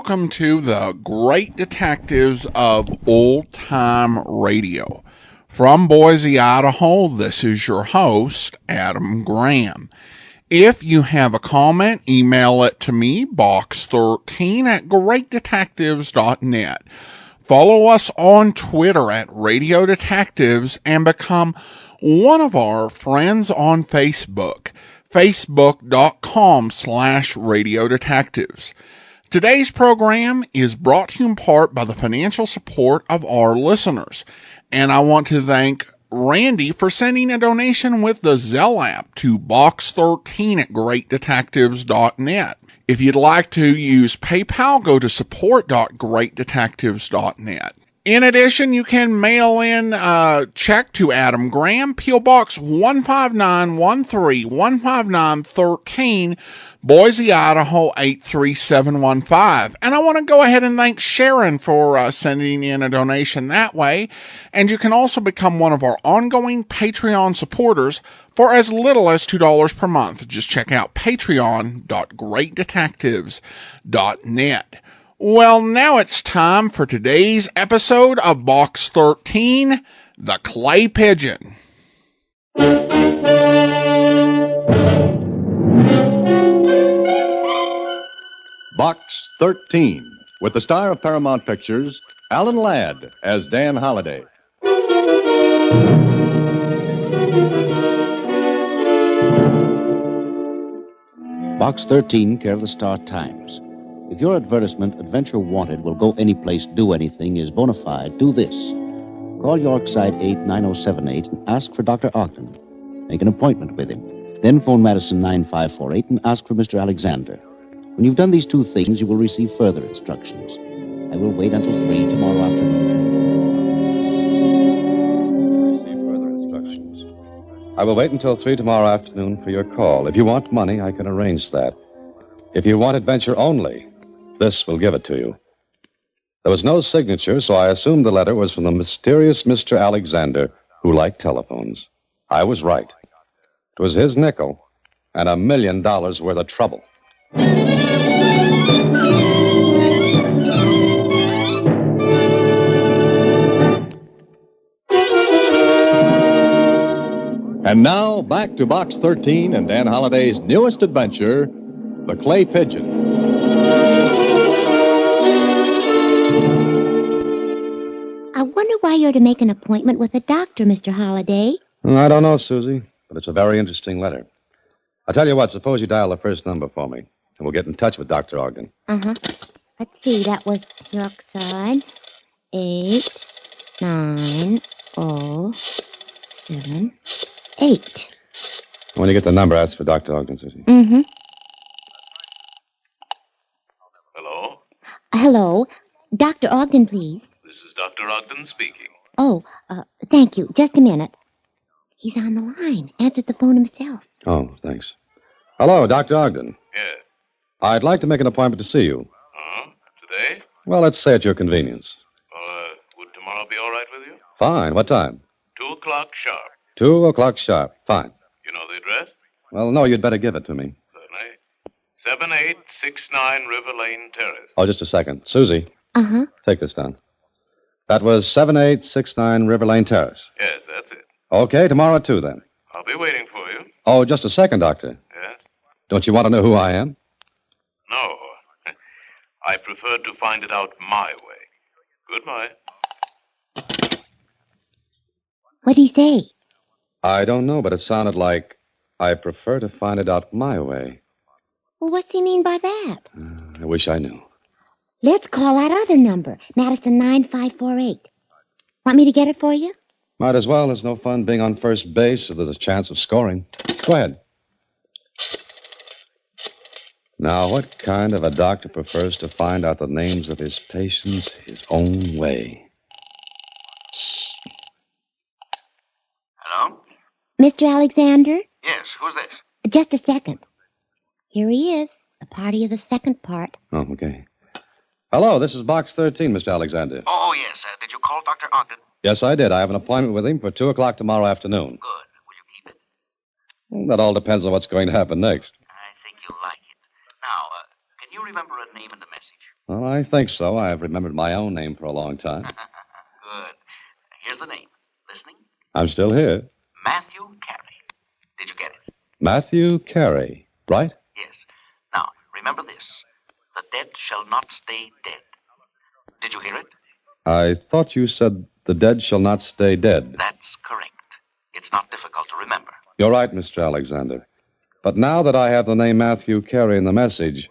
welcome to the Great Detectives of Old Time Radio. From Boise, Idaho, this is your host, Adam Graham. If you have a comment, email it to me, box13@greatdetectives.net. Follow us on Twitter at Radio Detectives and become one of our friends on Facebook, facebook.com/Radio Detectives. Today's program is brought to you in part by the financial support of our listeners, and I want to thank Randy for sending a donation with the Zelle app to box13@greatdetectives.net. If you'd like to use PayPal, go to support.greatdetectives.net. In addition, you can mail in a check to Adam Graham, P.O. Box 15913, 15913, Boise, Idaho 83715. And I want to go ahead and thank Sharon for sending in a donation that way. And you can also become one of our ongoing Patreon supporters for as little as $2 per month. Just check out patreon.greatdetectives.net. Well, now it's time for today's episode of Box 13, The Clay Pigeon. Box 13, with the star of Paramount Pictures, Alan Ladd as Dan Holliday. Box 13, care of the Star-Times. If your advertisement, Adventure Wanted, will go anyplace, do anything, is bona fide, do this. Call Yorkside 89078 and ask for Dr. Ogden. Make an appointment with him. Then phone Madison 9548 and ask for Mr. Alexander. When you've done these two things, you will receive further instructions. I will wait until 3 tomorrow afternoon. Further instructions. I will wait until 3 tomorrow afternoon for your call. If you want money, I can arrange that. If you want adventure only, this will give it to you. There was no signature, so I assumed the letter was from the mysterious Mr. Alexander, who liked telephones. I was right. It was his nickel and $1 million worth of trouble. And now, back to Box 13 and Dan Holliday's newest adventure, The Clay Pigeon. I wonder why you're to make an appointment with a doctor, Mr. Holliday. I don't know, Susie, but it's a very interesting letter. I'll tell you what, suppose you dial the first number for me, and we'll get in touch with Dr. Ogden. Uh-huh. Let's see, that was Yorkside 89078. When you get the number, ask for Dr. Ogden, Susie. Mm-hmm. Hello? Hello. Dr. Ogden, please. This is Dr. Ogden speaking. Oh, thank you. Just a minute. He's on the line. Answered the phone himself. Oh, thanks. Hello, Dr. Ogden. Yes. I'd like to make an appointment to see you. Today? Well, let's say at your convenience. Well, would tomorrow be all right with you? Fine. What time? 2 o'clock sharp. 2 o'clock sharp. Fine. You know the address? Well, no, you'd better give it to me. Certainly. 7869 River Lane Terrace. Oh, just a second. Susie. Uh-huh. Take this down. That was 7869 River Lane Terrace. Yes, that's it. Okay, tomorrow at 2 then. I'll be waiting for you. Oh, just a second, Doctor. Yes? Don't you want to know who I am? No. I prefer to find it out my way. Goodbye. What'd he say? I don't know, but it sounded like I prefer to find it out my way. Well, what's he mean by that? I wish I knew. Let's call that other number, Madison 9548. Want me to get it for you? Might as well. There's no fun being on first base if there's a chance of scoring. Go ahead. Now, what kind of a doctor prefers to find out the names of his patients his own way? Hello? Mr. Alexander? Yes, who's this? Just a second. Here he is, the party of the second part. Oh, okay. Hello, this is Box 13, Mr. Alexander. Oh, yes. Did you call Dr. Ogden? Yes, I did. I have an appointment with him for 2 o'clock tomorrow afternoon. Good. Will you keep it? Well, that all depends on what's going to happen next. I think you'll like it. Now, can you remember a name and a message? Well, I think so. I've remembered my own name for a long time. Good. Here's the name. Listening? I'm still here. Matthew Carey. Did you get it? Matthew Carey, right? Yes. Now, remember this. The dead shall not stay dead. Did you hear it? I thought you said the dead shall not stay dead. That's correct. It's not difficult to remember. You're right, Mr. Alexander. But now that I have the name Matthew Carey in the message,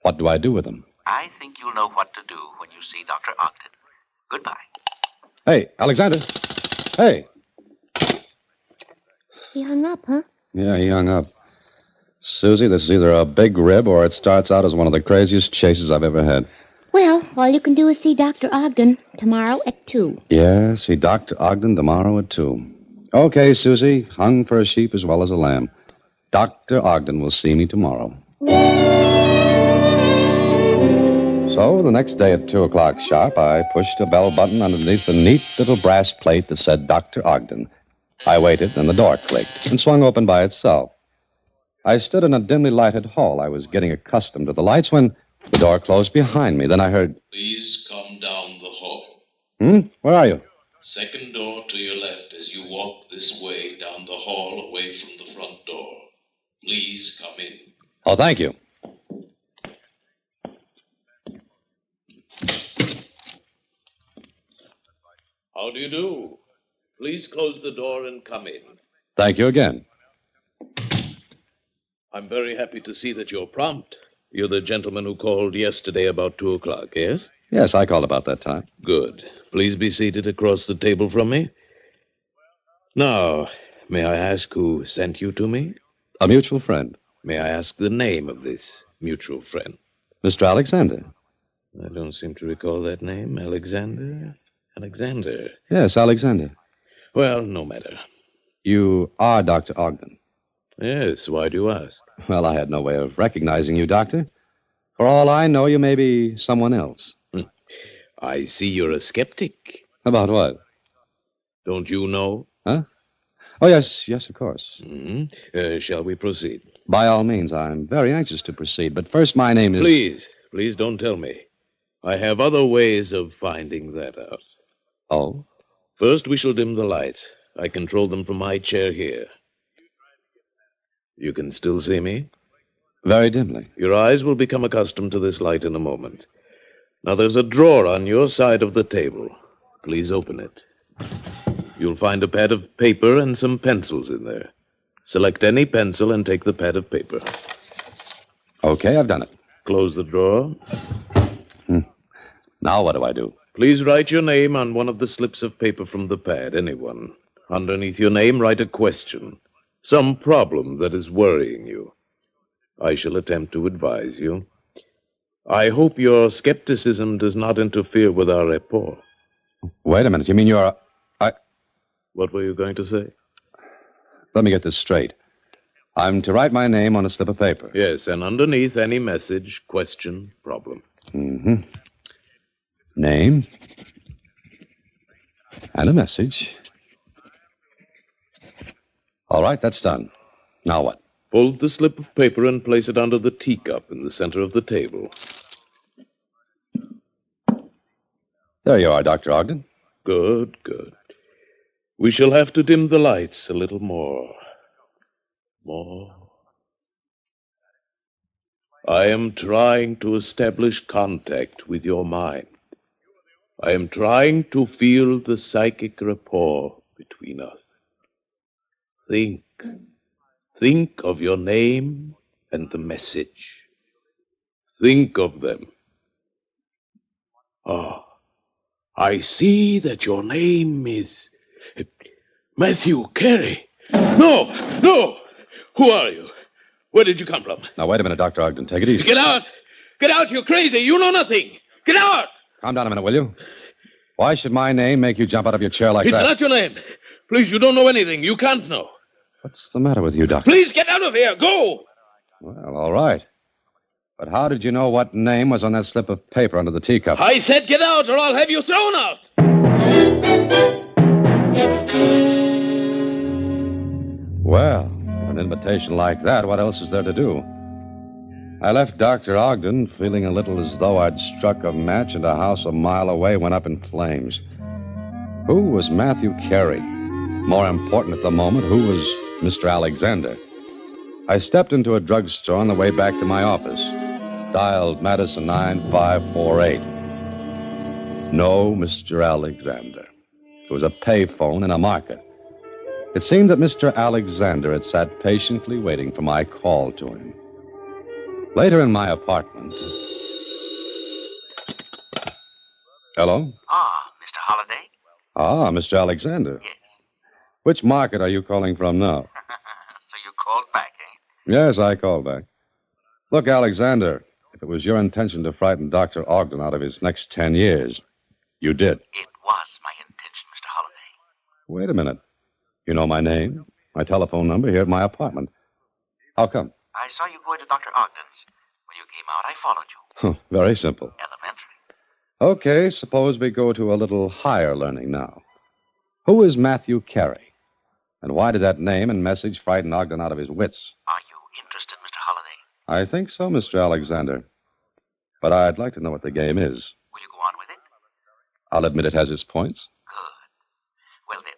what do I do with him? I think you'll know what to do when you see Dr. Ogden. Goodbye. Hey, Alexander. Hey. He hung up, huh? Yeah, he hung up. Susie, this is either a big rib or it starts out as one of the craziest chases I've ever had. Well, all you can do is see Dr. Ogden tomorrow at 2. Yeah, see Dr. Ogden tomorrow at 2. Okay, Susie, hung for a sheep as well as a lamb. Dr. Ogden will see me tomorrow. So, the next day at 2 o'clock sharp, I pushed a bell button underneath the neat little brass plate that said Dr. Ogden. I waited, and the door clicked and swung open by itself. I stood in a dimly lighted hall. I was getting accustomed to the lights when the door closed behind me. Then I heard... Please come down the hall. Where are you? Second door to your left as you walk this way down the hall away from the front door. Please come in. Oh, thank you. How do you do? Please close the door and come in. Thank you again. I'm very happy to see that you're prompt. You're the gentleman who called yesterday about 2 o'clock, yes? Yes, I called about that time. Good. Please be seated across the table from me. Now, may I ask who sent you to me? A mutual friend. May I ask the name of this mutual friend? Mr. Alexander. I don't seem to recall that name. Alexander? Alexander. Yes, Alexander. Well, no matter. You are Dr. Ogden. Yes, why do you ask? Well, I had no way of recognizing you, Doctor. For all I know, you may be someone else. I see you're a skeptic. About what? Don't you know? Huh? Oh, yes, of course. Shall we proceed? By all means, I'm very anxious to proceed, but first my name is... Please don't tell me. I have other ways of finding that out. Oh? First, we shall dim the lights. I control them from my chair here. You can still see me? Very dimly. Your eyes will become accustomed to this light in a moment. Now, there's a drawer on your side of the table. Please open it. You'll find a pad of paper and some pencils in there. Select any pencil and take the pad of paper. Okay, I've done it. Close the drawer. Now what do I do? Please write your name on one of the slips of paper from the pad, anyone. Underneath your name, write a question. Some problem that is worrying you. I shall attempt to advise you. I hope your skepticism does not interfere with our rapport. Wait a minute. You mean you're... What were you going to say? Let me get this straight. I'm to write my name on a slip of paper. Yes, and underneath any message, question, problem. Name. And a message. All right, that's done. Now what? Fold the slip of paper and place it under the teacup in the center of the table. There you are, Dr. Ogden. Good. We shall have to dim the lights a little more. I am trying to establish contact with your mind. I am trying to feel the psychic rapport between us. Think of your name and the message. Think of them. I see that your name is Matthew Carey. No! Who are you? Where did you come from? Now, wait a minute, Dr. Ogden. Take it easy. Get out! Get out, you're crazy! You know nothing! Get out! Calm down a minute, will you? Why should my name make you jump out of your chair like that? It's not your name. Please, you don't know anything. You can't know. What's the matter with you, Doctor? Please get out of here. Go! Well, all right. But how did you know what name was on that slip of paper under the teacup? I said get out or I'll have you thrown out! Well, an invitation like that, what else is there to do? I left Dr. Ogden feeling a little as though I'd struck a match and a house a mile away went up in flames. Who was Matthew Carey? More important at the moment, who was Mr. Alexander? I stepped into a drugstore on the way back to my office. Dialed Madison 9548. No Mr. Alexander. It was a payphone in a market. It seemed that Mr. Alexander had sat patiently waiting for my call to him. Later in my apartment. Hello? Ah, Mr. Holliday? Ah, Mr. Alexander. Yes. Which market are you calling from now? So you called back, eh? Yes, I called back. Look, Alexander, if it was your intention to frighten Dr. Ogden out of his next 10 years, you did. It was my intention, Mr. Holliday. Wait a minute. You know my name, my telephone number here at my apartment. How come? I saw you going to Dr. Ogden's. When you came out, I followed you. Very simple. Elementary. Okay, suppose we go to a little higher learning now. Who is Matthew Carey? And why did that name and message frighten Ogden out of his wits? Are you interested, Mr. Holliday? I think so, Mr. Alexander. But I'd like to know what the game is. Will you go on with it? I'll admit it has its points. Good. Well, then,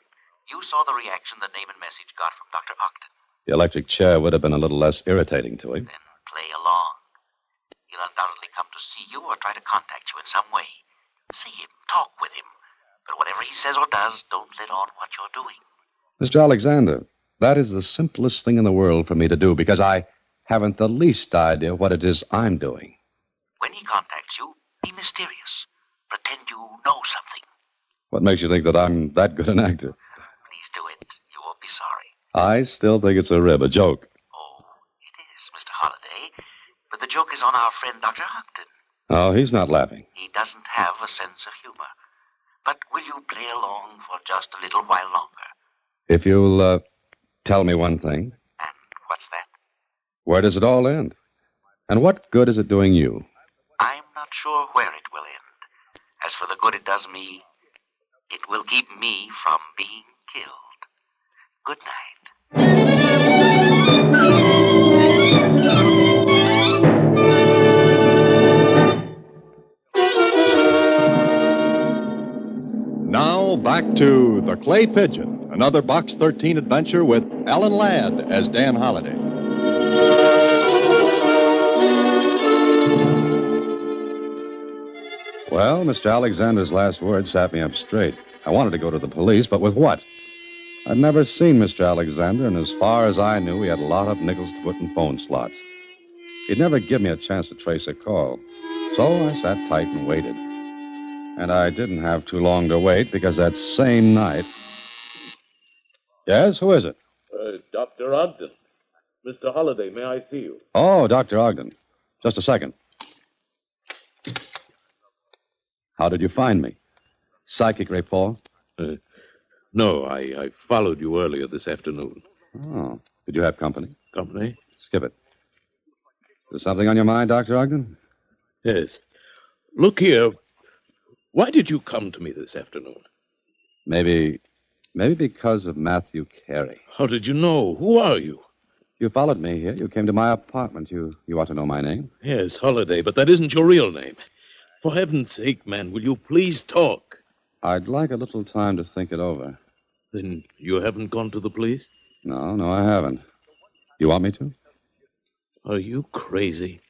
you saw the reaction the name and message got from Dr. Ogden. The electric chair would have been a little less irritating to him. Then play along. He'll undoubtedly come to see you or try to contact you in some way. See him, talk with him. But whatever he says or does, don't let on what you're doing. Mr. Alexander, that is the simplest thing in the world for me to do because I haven't the least idea what it is I'm doing. When he contacts you, be mysterious. Pretend you know something. What makes you think that I'm that good an actor? Please do it. You won't be sorry. I still think it's a rib, a joke. Oh, it is, Mr. Holliday. But the joke is on our friend Dr. Ogden. Oh, he's not laughing. He doesn't have a sense of humor. But will you play along for just a little while longer? If you'll tell me one thing. And what's that? Where does it all end? And what good is it doing you? I'm not sure where it will end. As for the good it does me, it will keep me from being killed. Good night. Now back to The Clay Pigeon, another Box 13 adventure with Alan Ladd as Dan Holliday. Well, Mr. Alexander's last words sat me up straight. I wanted to go to the police, but with what? I'd never seen Mr. Alexander, and as far as I knew, he had a lot of nickels to put in phone slots. He'd never give me a chance to trace a call. So I sat tight and waited. And I didn't have too long to wait because that same night... Yes, who is it? Dr. Ogden. Mr. Holliday, may I see you? Oh, Dr. Ogden. Just a second. How did you find me? Psychic rapport? No, I followed you earlier this afternoon. Oh, did you have company? Company? Skip it. Is there something on your mind, Dr. Ogden? Yes. Look here. Why did you come to me this afternoon? Maybe because of Matthew Carey. How did you know? Who are you? You followed me here. You came to my apartment. You ought to know my name. Yes, Holliday, but that isn't your real name. For heaven's sake, man, will you please talk? I'd like a little time to think it over. Then you haven't gone to the police? No, I haven't. You want me to? Are you crazy?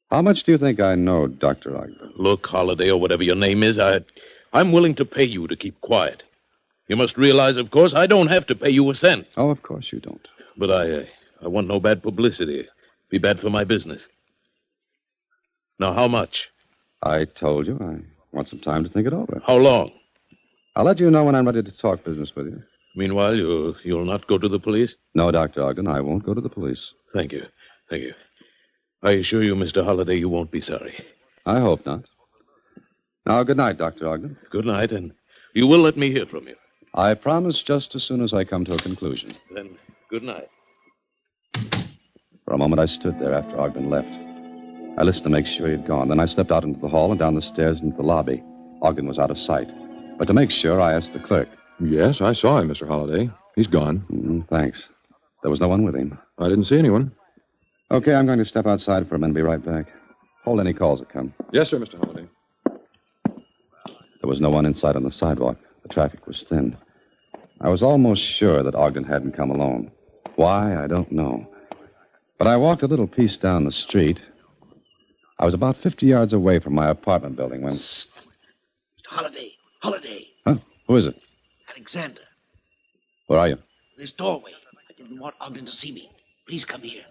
How much do you think I know, Dr. Ogden? Look, Holliday, or whatever your name is, I'm willing to pay you to keep quiet. You must realize, of course, I don't have to pay you a cent. Oh, of course you don't. But I want no bad publicity. Be bad for my business. Now, how much? I told you I want some time to think it over. How long? I'll let you know when I'm ready to talk business with you. Meanwhile, you'll not go to the police? No, Dr. Ogden, I won't go to the police. Thank you. I assure you, Mr. Holliday, you won't be sorry. I hope not. Now, good night, Dr. Ogden. Good night, and you will let me hear from you. I promise just as soon as I come to a conclusion. Then, good night. For a moment, I stood there after Ogden left. I listened to make sure he had gone. Then I stepped out into the hall and down the stairs into the lobby. Ogden was out of sight. But to make sure, I asked the clerk. Yes, I saw him, Mr. Holliday. He's gone. Thanks. There was no one with him. I didn't see anyone. Okay, I'm going to step outside for a minute and be right back. Hold any calls that come. Yes, sir, Mr. Holliday. There was no one in sight on the sidewalk. The traffic was thin. I was almost sure that Ogden hadn't come alone. Why, I don't know. But I walked a little piece down the street. I was about 50 yards away from my apartment building when... Mr. Holliday. Holliday. Huh? Who is it? Alexander. Where are you? This doorway. I didn't want Ogden to see me. Please come here.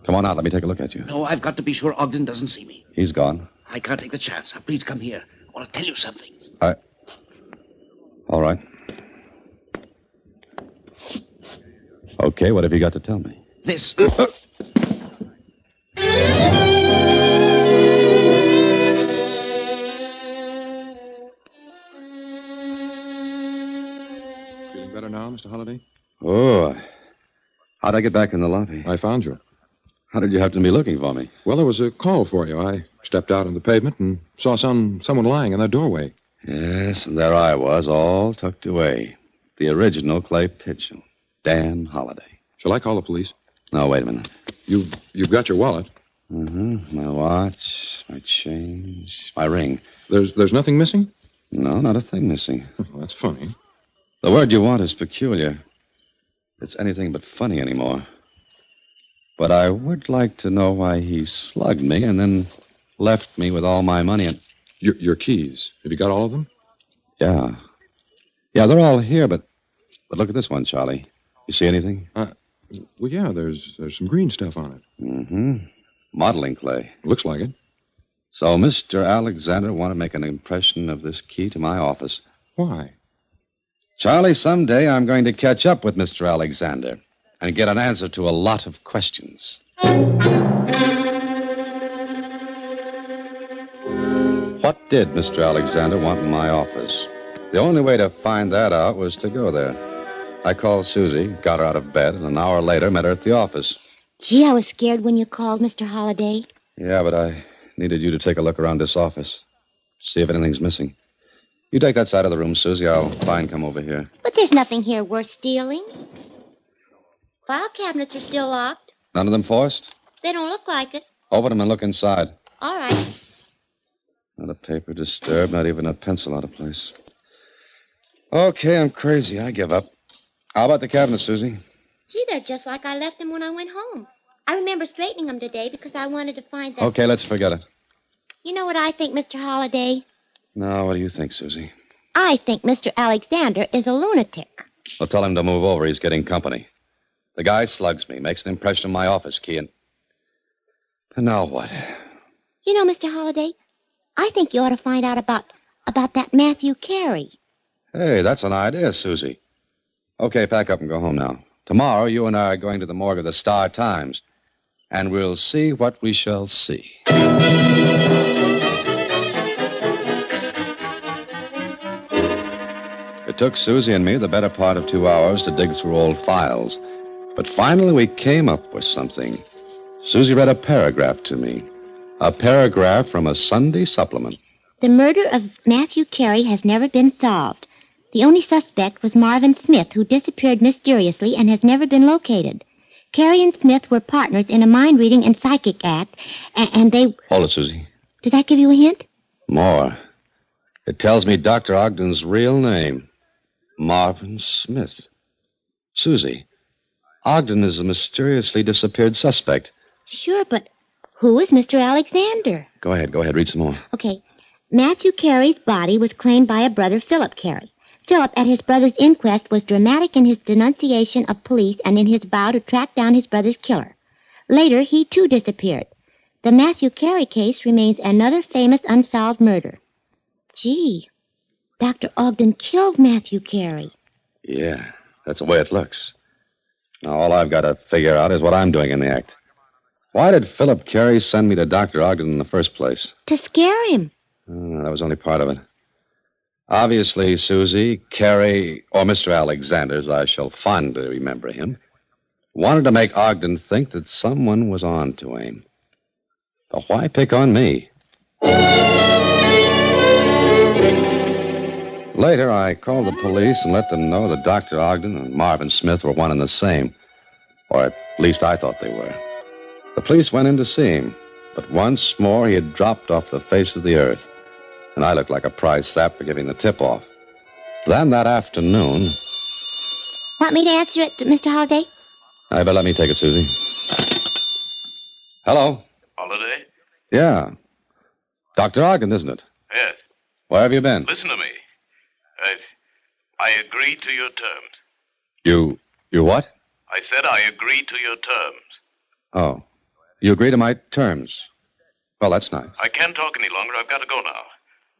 Come on out. Let me take a look at you. No, I've got to be sure Ogden doesn't see me. He's gone. I can't take the chance. Now, please come here. I want to tell you something. All right. Okay, what have you got to tell me? This. Feeling better now, Mr. Holliday? Oh, how'd I get back in the lobby? I found you. How did you happen to be looking for me? Well, there was a call for you. I stepped out on the pavement and saw someone lying in that doorway. Yes, and there I was, all tucked away. The original Clay Pigeon, Dan Holliday. Shall I call the police? No, wait a minute. You've got your wallet. Mm-hmm. My watch, my change, my ring. There's nothing missing? No, not a thing missing. Well, that's funny. The word you want is peculiar. It's anything but funny anymore. But I would like to know why he slugged me and then left me with all my money and... Your keys. Have you got all of them? Yeah. Yeah, they're all here, but look at this one, Charlie. You see anything? Well, yeah, there's some green stuff on it. Mm-hmm. Modeling clay. Looks like it. So Mr. Alexander wanted to make an impression of this key to my office. Why? Charlie, someday I'm going to catch up with Mr. Alexander and get an answer to a lot of questions. What did Mr. Alexander want in my office? The only way to find that out was to go there. I called Susie, got her out of bed, and an hour later met her at the office. Gee, I was scared when you called, Mr. Holliday. Yeah, but I needed you to take a look around this office. See if anything's missing. You take that side of the room, Susie. I'll try and come over here. But there's nothing here worth stealing. File cabinets are still locked. None of them forced? They don't look like it. Open them and look inside. All right. Not a paper disturbed, not even a pencil out of place. Okay, I'm crazy. I give up. How about the cabinets, Susie? Gee, they're just like I left them when I went home. I remember straightening them today because I wanted to find that... Okay, let's forget it. You know what I think, Mr. Holliday? Now, what do you think, Susie? I think Mr. Alexander is a lunatic. Well, tell him to move over. He's getting company. The guy slugs me, makes an impression on my office key, and now what? You know, Mr. Holliday, I think you ought to find out about that Matthew Carey. Hey, that's an idea, Susie. Okay, pack up and go home now. Tomorrow, you and I are going to the morgue of the Star-Times, and we'll see what we shall see. It took Susie and me the better part of 2 hours to dig through old files. But finally we came up with something. Susie read a paragraph to me. A paragraph from a Sunday supplement. The murder of Matthew Carey has never been solved. The only suspect was Marvin Smith, who disappeared mysteriously and has never been located. Carey and Smith were partners in a mind-reading and psychic act, and they... Hold it, Susie. Does that give you a hint? More. It tells me Dr. Ogden's real name. Marvin Smith. Susie, Ogden is a mysteriously disappeared suspect. Sure, but who is Mr. Alexander? Go ahead, read some more. Okay. Matthew Carey's body was claimed by a brother, Philip Carey. Philip, at his brother's inquest, was dramatic in his denunciation of police and in his vow to track down his brother's killer. Later, he too disappeared. The Matthew Carey case remains another famous unsolved murder. Gee, Dr. Ogden killed Matthew Carey. Yeah, that's the way it looks. Now, all I've got to figure out is what I'm doing in the act. Why did Philip Carey send me to Dr. Ogden in the first place? To scare him. Oh, that was only part of it. Obviously, Susie, Carey, or Mr. Alexander, as I shall fondly remember him, wanted to make Ogden think that someone was on to him. But why pick on me? Later, I called the police and let them know that Dr. Ogden and Marvin Smith were one and the same. Or at least I thought they were. The police went in to see him, but once more he had dropped off the face of the earth, and I looked like a prize sap for giving the tip-off. Then that afternoon... Want me to answer it, Mr. Holliday? I bet let me take it, Susie. Hello? Holiday? Yeah. Dr. Ogden, isn't it? Yes. Where have you been? Listen to me. I agree to your terms. You what? I said I agree to your terms. Oh. You agree to my terms. Well, that's nice. I can't talk any longer. I've got to go now.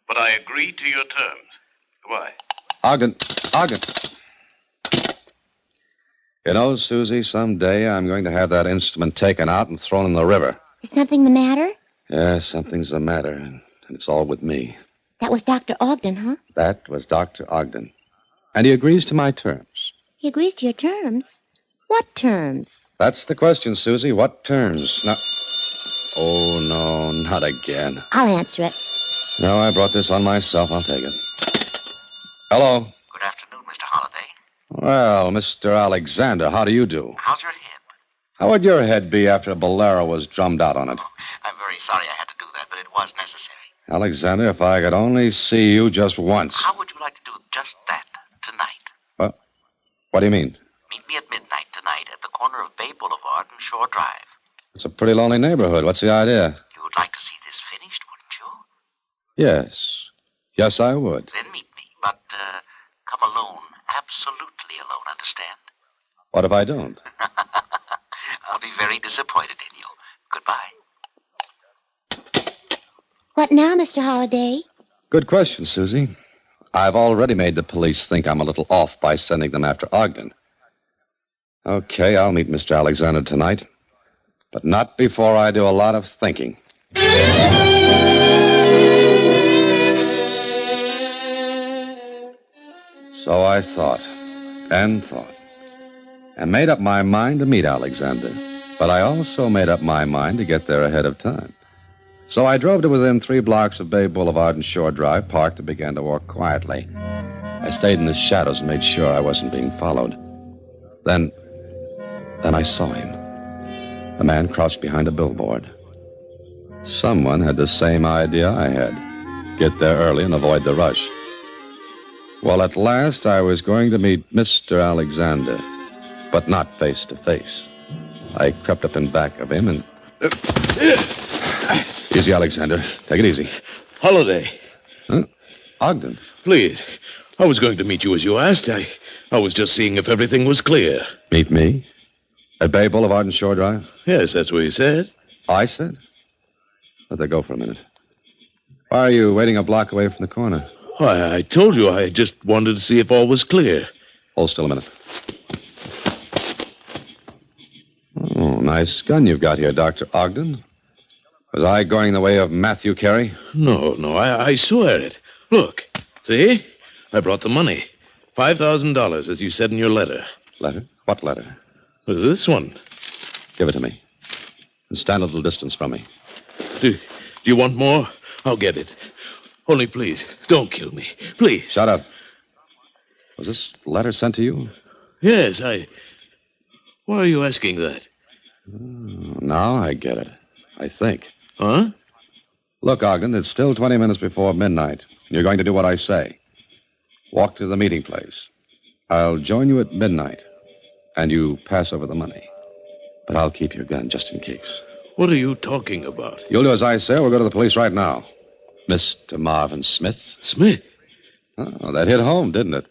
But I agree to your terms. Goodbye. Ogden. You know, Susie, someday I'm going to have that instrument taken out and thrown in the river. Is something the matter? Yeah, something's the matter, and it's all with me. That was Dr. Ogden, huh? That was Dr. Ogden. And he agrees to my terms. He agrees to your terms? What terms? That's the question, Susie. What terms? Now... Oh, no, not again. I'll answer it. No, I brought this on myself. I'll take it. Hello. Good afternoon, Mr. Holliday. Well, Mr. Alexander, how do you do? How's your head? How would your head be after a bolero was drummed out on it? I'm very sorry I had to do that, but it was necessary. Alexander, if I could only see you just once. How would you like to do just that tonight? What do you mean? Meet me at midnight tonight at the corner of Bay Boulevard and Shore Drive. It's a pretty lonely neighborhood. What's the idea? You would like to see this finished, wouldn't you? Yes. Yes, I would. Then meet me, but come alone. Absolutely alone, understand? What if I don't? I'll be very disappointed in you. Goodbye. What now, Mr. Holliday? Good question, Susie. I've already made the police think I'm a little off by sending them after Ogden. Okay, I'll meet Mr. Alexander tonight, but not before I do a lot of thinking. So I thought, and made up my mind to meet Alexander. But I also made up my mind to get there ahead of time. So I drove to within 3 blocks of Bay Boulevard and Shore Drive, parked, and began to walk quietly. I stayed in the shadows and made sure I wasn't being followed. Then I saw him. The man crouched behind a billboard. Someone had the same idea I had. Get there early and avoid the rush. Well, at last I was going to meet Mr. Alexander, but not face to face. I crept up in back of him and... Easy, Alexander. Take it easy. Holiday. Huh? Ogden. Please. I was going to meet you as you asked. I was just seeing if everything was clear. Meet me? At Bay Boulevard and Shore Drive? Yes, that's what he said. I said? Let that go for a minute. Why are you waiting a block away from the corner? I told you I just wanted to see if all was clear. Hold still a minute. Oh, nice gun you've got here, Dr. Ogden. Was I going the way of Matthew Carey? No, I swear it. Look, see? I brought the money. $5,000, as you said in your letter. Letter? What letter? This one. Give it to me. And stand a little distance from me. Do you want more? I'll get it. Only please, don't kill me. Please. Shut up. Was this letter sent to you? Yes, Why are you asking that? Now I get it. I think. Huh? Look, Ogden, it's still 20 minutes before midnight. You're going to do what I say. Walk to the meeting place. I'll join you at midnight, and you pass over the money. But I'll keep your gun just in case. What are you talking about? You'll do as I say, or we'll go to the police right now. Mr. Marvin Smith. Smith? Oh, that hit home, didn't it?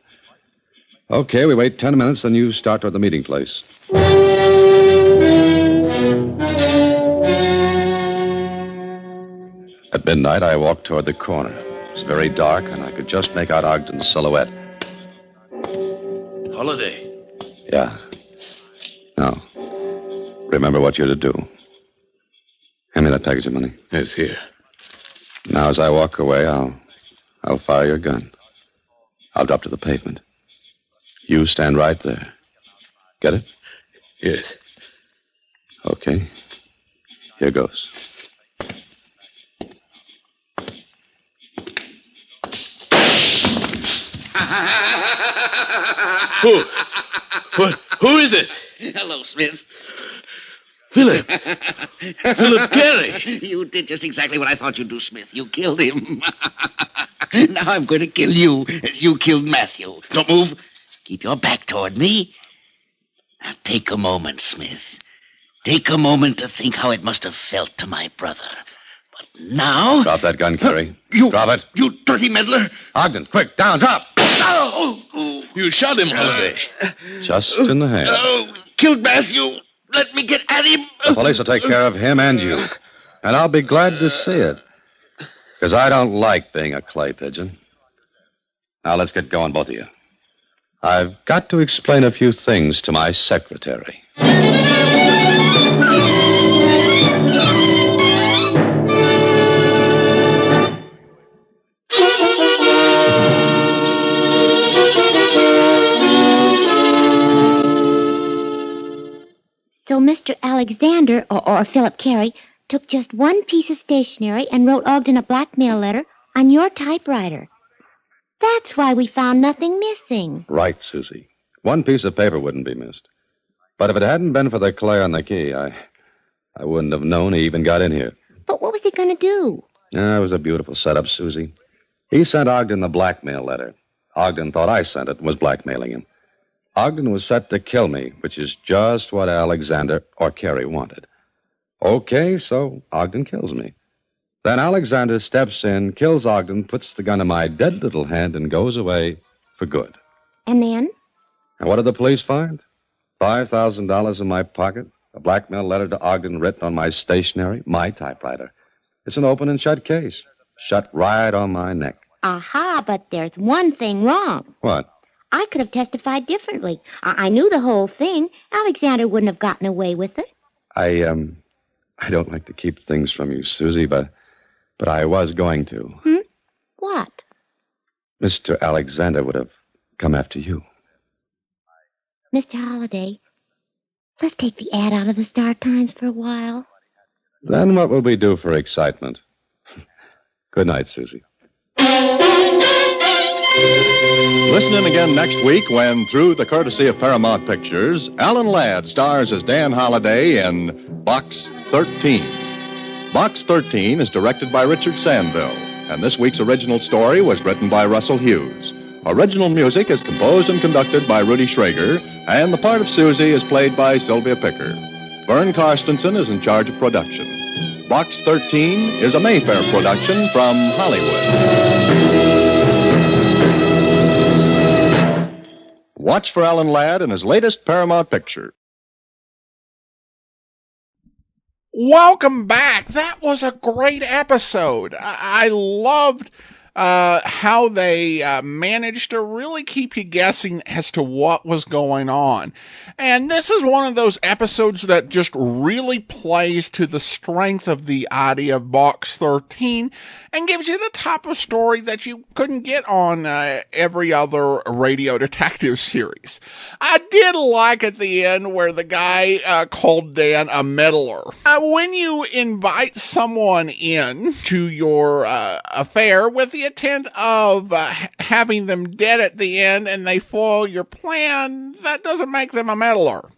Okay, we wait 10 minutes, and you start toward the meeting place. At midnight, I walked toward the corner. It was very dark, and I could just make out Ogden's silhouette. Holiday. Yeah. Now, remember what you're to do. Hand me that package of money. Yes, here. Now, as I walk away, I'll fire your gun. I'll drop to the pavement. You stand right there. Get it? Yes. Okay. Here goes. Who is it? Hello, Smith. Philip! Philip Carey! You did just exactly what I thought you'd do, Smith. You killed him. Now I'm going to kill you as you killed Matthew. Don't move. Keep your back toward me. Now take a moment, Smith. Take a moment to think how it must have felt to my brother. But now... Drop that gun, Carey. Drop it. You dirty meddler. Ogden, quick, down, drop. Oh, You shot him, Holiday. Just in the hand. oh, killed Matthew. Let me get at him. The police will take care of him and you. And I'll be glad to see it. Because I don't like being a clay pigeon. Now, let's get going, both of you. I've got to explain a few things to my secretary. So Mr. Alexander, or Philip Carey, took just one piece of stationery and wrote Ogden a blackmail letter on your typewriter. That's why we found nothing missing. Right, Susie. One piece of paper wouldn't be missed. But if it hadn't been for the clay on the key, I wouldn't have known he even got in here. But what was he going to do? It was a beautiful setup, Susie. He sent Ogden the blackmail letter. Ogden thought I sent it and was blackmailing him. Ogden was set to kill me, which is just what Alexander or Carey wanted. Okay, so Ogden kills me. Then Alexander steps in, kills Ogden, puts the gun in my dead little hand, and goes away for good. And then? And what did the police find? $5,000 in my pocket, a blackmail letter to Ogden written on my stationery, my typewriter. It's an open and shut case, shut right on my neck. Aha, but there's one thing wrong. What? I could have testified differently. I knew the whole thing. Alexander wouldn't have gotten away with it. I don't like to keep things from you, Susie, but I was going to. What? Mr. Alexander would have come after you. Mr. Holliday, let's take the ad out of the Star Times for a while. Then what will we do for excitement? Good night, Susie. Listen in again next week when, through the courtesy of Paramount Pictures, Alan Ladd stars as Dan Holliday in Box 13. Box 13 is directed by Richard Sandville, and this week's original story was written by Russell Hughes. Original music is composed and conducted by Rudy Schrager, and the part of Susie is played by Sylvia Picker. Vern Karstensen is in charge of production. Box 13 is a Mayfair production from Hollywood. Watch for Alan Ladd in his latest Paramount picture. Welcome back. That was a great episode. I loved how they managed to really keep you guessing as to what was going on. And this is one of those episodes that just really plays to the strength of the idea of Box 13 and gives you the type of story that you couldn't get on every other radio detective series. I did like at the end where the guy called Dan a meddler. When you invite someone in to your affair with the intent of having them dead at the end and they foil your plan, that doesn't make them a meddler.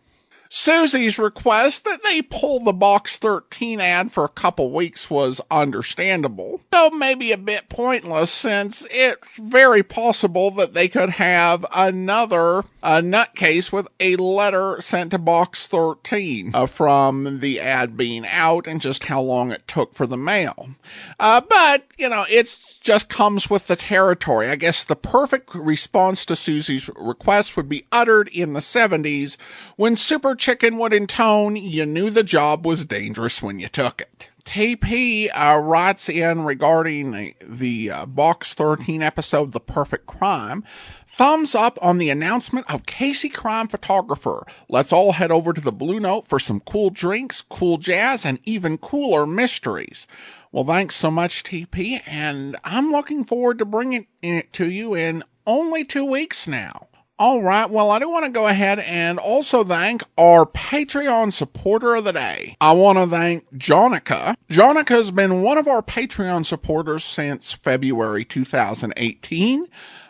Susie's request that they pull the Box 13 ad for a couple weeks was understandable, though maybe a bit pointless since it's very possible that they could have another nutcase with a letter sent to Box 13 from the ad being out and just how long it took for the mail. But, it's just comes with the territory. I guess the perfect response to Susie's request would be uttered in the 70s when Super Chicken would intone, "You knew the job was dangerous when you took it." TP writes in regarding the Box 13 episode, The Perfect Crime. Thumbs up on the announcement of Casey Crime Photographer. Let's all head over to the Blue Note for some cool drinks, cool jazz, and even cooler mysteries. Well, thanks so much, TP, and I'm looking forward to bringing it to you in only 2 weeks now. All right, well, I do want to go ahead and also thank our Patreon supporter of the day. I want to thank Jonica. Jonica has been one of our Patreon supporters since February 2018.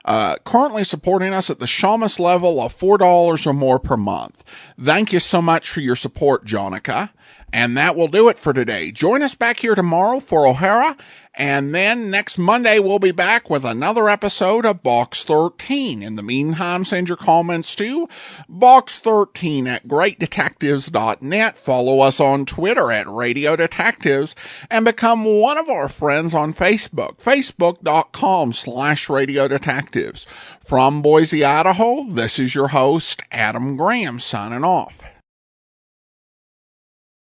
Currently supporting us at the Shamus level of $4 or more per month. Thank you so much for your support, Jonica. And that will do it for today. Join us back here tomorrow for O'Hara. And then next Monday, we'll be back with another episode of Box 13. In the meantime, send your comments to Box13 at greatdetectives.net. Follow us on Twitter at Radio Detectives and become one of our friends on Facebook, facebook.com/Radio Detectives. From Boise, Idaho, this is your host, Adam Graham, signing off.